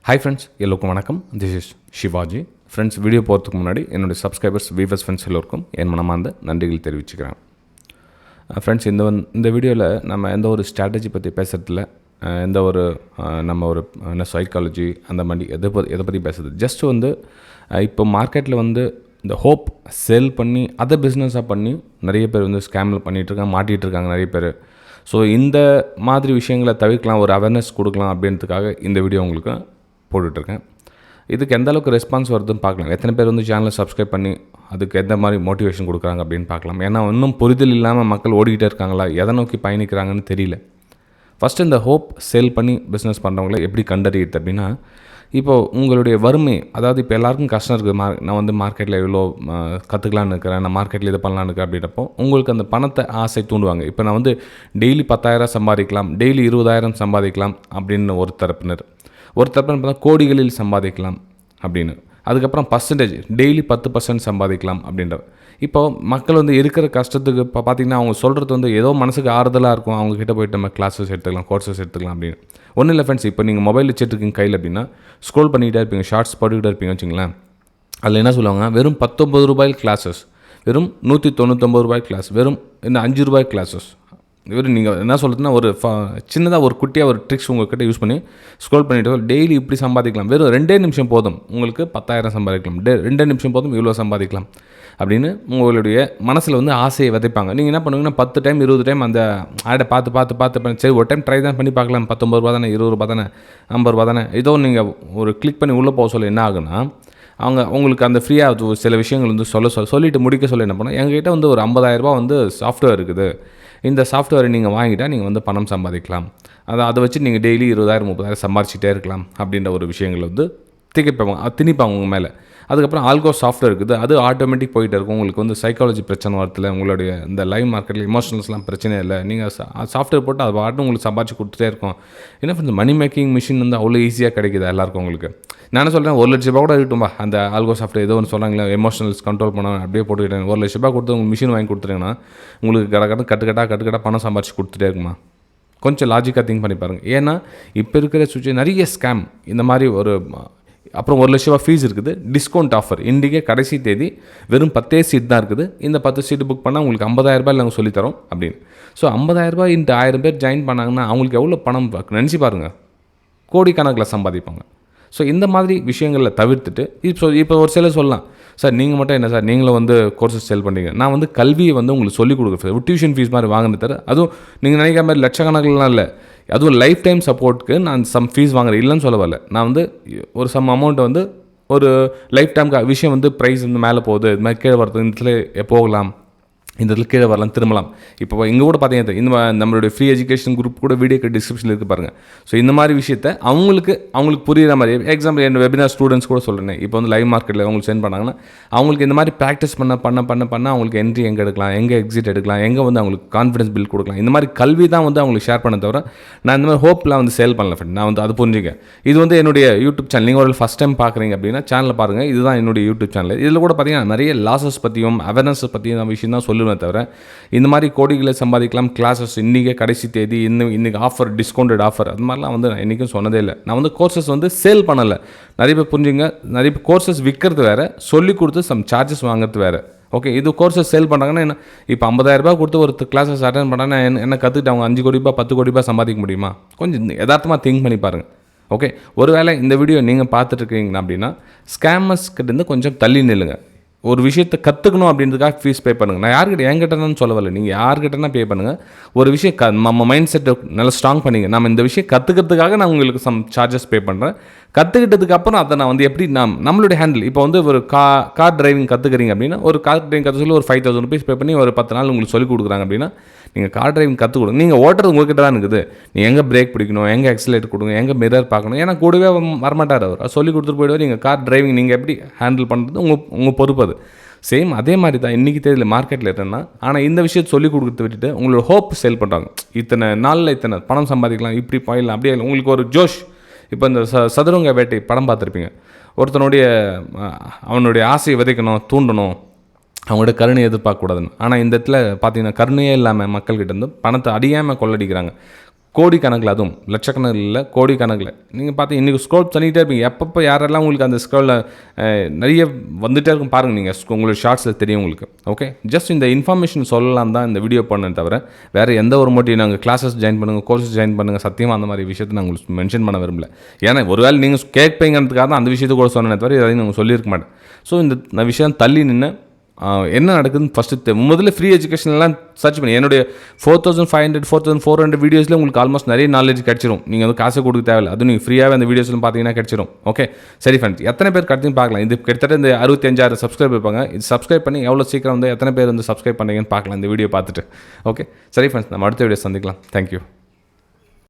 Hi friends, எல்லோருக்கும் வணக்கம். This is Shivaji. Friends, video போகிறதுக்கு முன்னாடி என்னுடைய சப்ஸ்கிரைபர்ஸ், வியூவர்ஸ், ஃப்ரெண்ட்ஸ் எல்லோருக்கும் என் மனமார்ந்த நன்றிகள் தெரிவிச்சுக்கிறேன். ஃப்ரெண்ட்ஸ், இந்த வீடியோவில் நம்ம எந்த ஒரு ஸ்ட்ராட்டஜி பற்றி பேசுகிறதில்ல, எந்த ஒரு நம்ம ஒரு என்ன சைக்காலஜி அந்த மாதிரி எதை பற்றி பேசுறது. ஜஸ்ட் இப்போ மார்க்கெட்டில் இந்த ஹோப் சேல் பண்ணி அதை பிஸ்னஸாக பண்ணி நிறைய பேர் ஸ்கேமில் பண்ணிகிட்ருக்காங்க, மாட்டிகிட்டு இருக்காங்க நிறைய பேர். ஸோ இந்த மாதிரி விஷயங்களை தவிர்க்கலாம், ஒரு அவேர்னஸ் கொடுக்கலாம் அப்படின்றதுக்காக இந்த வீடியோ உங்களுக்கு போட்டுட்ருக்கேன். இதுக்கு எந்த அளவுக்கு ரெஸ்பான்ஸ் வருதுன்னு பார்க்கலாம். எத்தனை பேர் சேனலை சப்ஸ்கிரைப் பண்ணி அதுக்கு எந்த மாதிரி மோட்டிவேஷன் கொடுக்குறாங்க அப்படின்னு பார்க்கலாம். ஏன்னா இன்னும் புரிதல் இல்லாமல் மக்கள் ஓடிக்கிட்டே இருக்காங்களா, எதை நோக்கி பயணிக்கிறாங்கன்னு தெரியல. ஃபஸ்ட்டு இந்த ஹோப் சேல் பண்ணி பிஸ்னஸ் பண்ணுறவங்கள எப்படி கண்டறியுது அப்படின்னா, இப்போது உங்களுடைய வறுமை, அதாவது இப்போ எல்லாருக்கும் கஷ்டம் இருக்குது. நான் மார்க்கெட்டில் இவ்வளோ கற்றுக்கலான்னு இருக்கிறேன், நான் மார்க்கெட்டில் இதை பண்ணலான்னு இருக்கிறேன் அப்படின்றப்போ உங்களுக்கு அந்த பணத்தை ஆசை தூண்டுவாங்க. இப்போ நான் டெய்லி 10,000 சம்பாதிக்கலாம், டெய்லி 20,000 சம்பாதிக்கலாம் அப்படின்னு ஒரு தரப்பினர் பார்த்தா கோடிகளில் சம்பாதிக்கலாம் அப்படின்னு. அதுக்கப்புறம் பர்சன்டேஜ் டெய்லி 10% சம்பாதிக்கலாம் அப்படின்ற. இப்போ மக்கள் இருக்கிற கஷ்டத்துக்கு இப்போ பார்த்திங்கன்னா அவங்க சொல்கிறது ஏதோ மனசுக்கு ஆறுதலாக இருக்கும். அவங்கக்கிட்ட போய்ட்டு நம்ம கிளாஸஸ் எடுத்துக்கலாம், கோர்சஸ் எடுத்துக்கலாம் அப்படின்னு. ஒன்றும் இல்லை ஃப்ரெண்ட்ஸ், இப்போ நீங்கள் மொபைல் வச்சுருக்கீங்க கையில் அப்படின்னா ஸ்க்ரோல் பண்ணிக்கிட்டே இருப்பீங்க, ஷார்ட்ஸ் போட்டுக்கிட்டே இருப்பீங்க வச்சுங்களேன். அதில் என்ன சொல்லுவாங்க, வெறும் 19 ரூபாய் கிளாஸஸ், வெறும் 199 ரூபாய் கிளாஸ், வெறும் இன்னும் 5 ரூபாய் கிளாஸஸ். நீங்கள் என்ன சொல்கிறதுனா ஒரு சின்னதாக ஒரு குட்டியாக ஒரு ட்ரிக்ஸ் உங்கள்கிட்ட யூஸ் பண்ணி ஸ்க்ரோல் பண்ணிவிட்டு டெய்லி இப்படி சம்பாதிக்கலாம், வெறும் 2 நிமிஷம் போதும் உங்களுக்கு 10,000 சம்பாதிக்கலாம், 2 நிமிஷம் போதும் இவ்வளோ சம்பாதிக்கலாம் அப்படின்னு உங்களுடைய மனசில் ஆசையை விதைப்பாங்க. நீங்கள் என்ன பண்ணுவீங்கன்னா 10 டைம் 20 டைம் அந்த ஆடை பார்த்து சரி ஒரு டைம் ட்ரை தான் பண்ணி பார்க்கலாம், 19 ரூபா தானே, 20 ரூபா தானே, 50 ரூபா தானே, ஏதோ நீங்கள் ஒரு கிளிக் பண்ணி உள்ளே போக சொல்ல என்ன ஆகுன்னா, உங்களுக்கு அந்த ஃப்ரீயாக சில விஷயங்கள் சொல்லிட்டு முடிக்க சொல்ல என்ன பண்ணால், எங்ககிட்ட ஒரு 50,000 ரூபா சாஃப்ட்வேர் இருக்குது, இந்த சாஃப்ட்வேரை நீங்கள் வாங்கிட்டால் நீங்கள் பணம் சம்பாதிக்கலாம், அதை வச்சு நீங்கள் டெய்லி 20,000 30,000 சம்பாதிச்சிட்டே இருக்கலாம் அப்படின்ற ஒரு விஷயங்கள் திணிப்பாங்க உங்கள் மேலே. அதுக்கப்புறம் ஆல்கோ சாஃப்ட்வேர் இருக்குது, அது ஆட்டோமேட்டிக் போயிட்டே இருக்கும். உங்களுக்கு சைக்காலஜி பிரச்சனை வரதில்லை, உங்களுடைய இந்த லைவ் மார்க்கெட்டில் இமோஷனல்ஸ்லாம் பிரச்சனை இல்லை. நீங்கள் சாஃப்ட்வேர் போட்டு அது பாட்டு உங்களுக்கு சம்பாதிச்சு கொடுத்துட்டே இருக்கும். என்ன பண்ணுறது, மணி மேக்கிங் மிஷின் அவ்வளோ ஈஸியாக கிடைக்குது எல்லாருக்கும். உங்களுக்கு நான் சொல்கிறேன், 1 லட்ச ரூபா கூட இருக்கட்டும்பா, அந்த ஆல்கோ சாஃப்ட்வேர் ஏதோ ஒன்று சொன்னாங்களே எமோஷனல்ஸ் கண்ட்ரோல் பண்ண அப்படியே போட்டுக்கிட்டேன், 1 லட்ச ரூபா கொடுத்து உங்களுக்கு மிஷின் வாங்கி கொடுத்துருங்கன்னா உங்களுக்கு கட்டுக்கட்டாக பணம் சம்பாதிச்சு கொடுத்துட்டே இருக்குமா. கொஞ்சம் லாஜிக்காக திங்க் பண்ணி பாருங்கள். ஏன்னா இப்போ இருக்கிற சுச்சுவேஷன் நிறைய ஸ்கேம் இந்த மாதிரி அப்புறம் 1 லட்ச ரூபா ஃபீஸ் இருக்குது, டிஸ்கவுண்ட் ஆஃபர், இன்றைக்கே கடைசி தேதி, வெறும் 10 சீட் தான் இருக்குது, இந்த 10 சீட்டு புக் பண்ணால் உங்களுக்கு 50,000 ரூபாய் நாங்கள் சொல்லித்தரோம் அப்படின்னு. ஸோ 50,000 ரூபாய் இன்ட்டு 1000 பேர் ஜாயின் பண்ணாங்கன்னா அவங்களுக்கு எவ்வளோ பணம் நினச்சி பாருங்கள், கோடிக்கணக்கில் சம்பாதிப்பாங்க. ஸோ இந்த மாதிரி விஷயங்களில் தவிர்த்துட்டு இப்போ ஒரு சிலர் சொல்லலாம், சார் நீங்கள் மட்டும் என்ன சார் நீங்களும் கோர்சஸ் சேல் பண்ணுறீங்க, நான் கல்வியை உங்களுக்கு சொல்லிக் கொடுக்குறேன், டியூஷன் ஃபீஸ் மாதிரி வாங்கினது தர, அதுவும் நீங்கள் நினைக்கிற மாதிரி லட்சக்கணக்கில்லாம் இல்லை, அதுவும் லைஃப் டைம் சப்போர்ட்டுக்கு நான் சம் ஃபீஸ் வாங்குறேன் இல்லைன்னு சொல்ல வரல. நான் ஒரு சம் அமௌண்ட்டை ஒரு லைஃப் டைமுக்கு விஷயம் ப்ரைஸ் மேலே போகுது, இது மாதிரி கீழே வரது, இந்த இடத்துல போகலாம், இந்த இடத்துல கீழே வரலாம், திரும்பலாம். இப்போ இங்கே கூட பார்த்தீங்கன்னா இந்த நம்மளுடைய ஃப்ரீ எஜுகேஷன் குரூப் கூட வீடியோக்கு டிஸ்கிரிப்ஷனில் இருக்குது பாருங்கள். ஸோ இந்த மாதிரி விஷயத்தை அவங்களுக்கு புரிகிற மாதிரி, எக்ஸாம்பிள் என் வெபினார் ஸ்டூடெண்ட்ஸ் கூட சொல்கிறேன், இப்போ லைவ் மார்க்கெட்டில் அவங்களுக்கு சென்ட் பண்ணாங்கன்னா அவங்களுக்கு இந்த மாதிரி ப்ராக்டிஸ் பண்ண அவங்களுக்கு என்ட்ரி எங்கே எடுக்கலாம், எங்கே எக்ஸிட் எடுக்கலாம், எங்கே அவங்களுக்கு கான்ஃபிடன்ஸ் பில்ட் கொடுக்கலாம், இந்த மாதிரி கல்வி தான் அவங்களுக்கு ஷேர் பண்ண தவிர நான் இந்த மாதிரி ஹோப்லாம் சேல் பண்ணல ஃப்ரெண்ட். நான் அது புரிஞ்சுக்கேன். இது என்னுடைய யூடியூப் சேனல், நீங்கள் ஒரு ஃபஸ்ட் டைம் பார்க்குறீங்க அப்படின்னா சேனலில் பாருங்கள், இதுதான் என்னுடைய யூடியூப் சேனல். இதில் கூட பார்த்தீங்கன்னா நிறைய லாஸஸ் பற்றியும் அவேர்னஸ் பற்றியும் விஷயம் தான் தவிர இந்த மாதிரி கோடிகளை சம்பாதிக்கலாம், கிளாஸஸ் இன்றைக்கே கடைசி தேதி, இன்றைக்கி ஆஃபர், டிஸ்கவுண்டட் ஆஃபர், அது மாதிரிலாம் நான் என்றைக்கும் சொன்னதே இல்லை. நான் கோர்சஸ் சேல் பண்ணலை. நிறைய பேர் புரிஞ்சுங்க, நிறைய பேர் கோர்சஸ் விற்கிறது வேறு, சொல்லிக் கொடுத்து சம் சார்ஜஸ் வாங்குறது வேறு. ஓகே, இது கோர்சஸ் சேல் பண்ணுறாங்கன்னா என்ன, இப்போ 50,000 ரூபாய் கொடுத்து ஒரு கிளாஸஸ் அட்டன் பண்ணாங்கன்னா என்ன கற்றுக்கிட்டு அவங்க 5 கோடி ரூபாய் 10 கோடி ரூபாய் சம்பாதிக்க முடியுமா? கொஞ்சம் யதார்த்தமாக திங்க் பண்ணி பாருங்கள். ஓகே, ஒருவேளை இந்த வீடியோ நீங்கள் பார்த்துட்ருக்கீங்கன்னா அப்படின்னா ஸ்கேமர்ஸ் கிட்டேருந்து கொஞ்சம் தள்ளி நில்லுங்க. ஒரு விஷயத்தை கற்றுக்கணும் அப்படின்றதுக்காக ஃபீஸ் பே பண்ணுங்கள். நான் என்கிட்டன்னு சொல்ல வரல, நீங்கள் யார்கிட்டனா பே பண்ணுங்கள். ஒரு விஷயம் நம்ம மைண்ட் செட்டை நல்லா ஸ்ட்ராங் பண்ணிங்க. நம்ம இந்த விஷயம் கற்றுக்கிறதுக்காக நான் உங்களுக்கு சம் சார்ஜஸ் பே பண்ணுறேன். கற்றுக்கிட்டதுக்கு அப்புறம் அதை நான் எப்படி நம்மளுடைய ஹேண்டில், இப்போ ஒரு கார் டிரைவிங் கற்றுக்கிறீங்க அப்படின்னா, ஒரு கார் டிரைவிங் கற்று சொல்லி ஒரு 5,000 ருபீஸ் பே பண்ணி ஒரு 10 நாள் உங்களுக்கு சொல்லிக் கொடுக்குறாங்க அப்படின்னா, நீங்கள் கார் டிரைவிங் கற்றுக் கொடுங்க. நீங்கள் ஓட்டுறது உங்கள்கிட்ட தான் இருக்குது. நீங்கள் எங்கே பிரேக் பிடிக்கணும், எங்கே எக்ஸலேட்டர் கொடுங்க, எங்கே மிரர் பார்க்கணும், ஏன்னா கூடவே வரமாட்டார் அவர், சொல்லி கொடுத்துட்டு போய்டுவார். நீங்கள் கார் டிரைவிங் நீங்கள் எப்படி ஹேண்டில் பண்ணுறது உங்கள் பொறுப்பு. அது சேம் அதே மாதிரி தான் இன்றைக்கி தேதியில் மார்க்கெட்டில் என்னென்னா, ஆனால் இந்த விஷயத்தை சொல்லிக் கொடுத்து விட்டுட்டு உங்களோட ஹோப் சேல் பண்ணுறாங்க. இத்தனை நாளில் இத்தனை பணம் சம்பாதிக்கலாம், இப்படி போயிடலாம், அப்படியே உங்களுக்கு ஒரு ஜோஷ். இப்போ இந்த சதுரங்க வேட்டை படம் பார்த்துருப்பீங்க. அவனுடைய ஆசையை விதைக்கணும், தூண்டணும், அவங்களோட கருணையை எதிர்பார்க்கக்கூடாதுன்னு. ஆனால் இந்த இடத்துல பார்த்தீங்கன்னா கருணையே இல்லாமல் மக்கள்கிட்ட பணத்தை அடியாமல் கொள்ளடிக்கிறாங்க. கோடிக்கணக்கில், அதுவும் லட்சக்கணக்கில் இல்லை, கோடிக்கணக்கில் நீங்கள் பார்த்து இன்றைக்கி ஸ்க்ரோல் பண்ணிகிட்டே இருப்பீங்க. எப்பப்போ யாரெல்லாம் உங்களுக்கு அந்த ஸ்க்ரோலில் நிறைய வந்துகிட்டே இருக்கும் பாருங்கள், நீங்கள் உங்களோட ஷார்ட்ஸில் தெரியும் உங்களுக்கு. ஓகே, ஜஸ்ட் இந்த இன்ஃபர்மேஷன் சொல்லலாம் தான் இந்த வீடியோ பண்ணேன் தவிர வேறு எந்த ஒரு மோட்டிவ் நாங்கள் கிளாஸஸ் ஜாயின் பண்ணுங்கள், கோர்சஸ் ஜாயின் பண்ணுங்கள், சத்தியமாக அந்த மாதிரி விஷயத்தை நான் உங்களுக்கு மென்ஷன் பண்ண விரும்பல. ஏன்னா ஒருவேளை நீங்கள் கேட்பீங்கிறதுக்காக தான் அந்த விஷயத்தை கூட சொன்னேன் தவிர இதையும் நாங்கள் சொல்லியிருக்க மாட்டேன். ஸோ இந்த விஷயம் தள்ளி நின்று என்ன நடக்குதுன்னு ஃபஸ்ட்டு முதல்ல ஃப்ரீ எஜுகேஷன்லாம் சர்ச் பண்ணி என்னுடைய 4500 4400 வீடியோஸில் உங்களுக்கு ஆல்மோஸ்ட் நிறைய நாலேஜ் கிடச்சிரும். நீங்கள் வந்து காசை கொடுக்க தேவையில்லை, அதுவும் நீங்கள் ஃப்ரீயாகவே அந்த வீடியோஸ்லாம் பார்த்தீங்கன்னா கிடச்சிரும். ஓகே சரி ஃப்ரெண்ட்ஸ், எத்தனை பேர் கட்டின்னு பார்க்கலாம். இது கிட்டத்தட்ட இந்த 65,000 சப்ஸ்கிரைப் இருப்பாங்க. இது சப்ஸ்கிரைப் பண்ணி எவ்வளோ சீக்கிரம் வந்து எத்தனை பேர் வந்து சப்ஸ்கிரைப் பண்ணுறீங்கன்னு பார்க்கலாம் இந்த வீடியோ பார்த்துட்டு. ஓகே சரி ஃப்ரெண்ட்ஸ், நம்ம அடுத்த வீடியோ சந்திக்கலாம். தேங்க்யூ.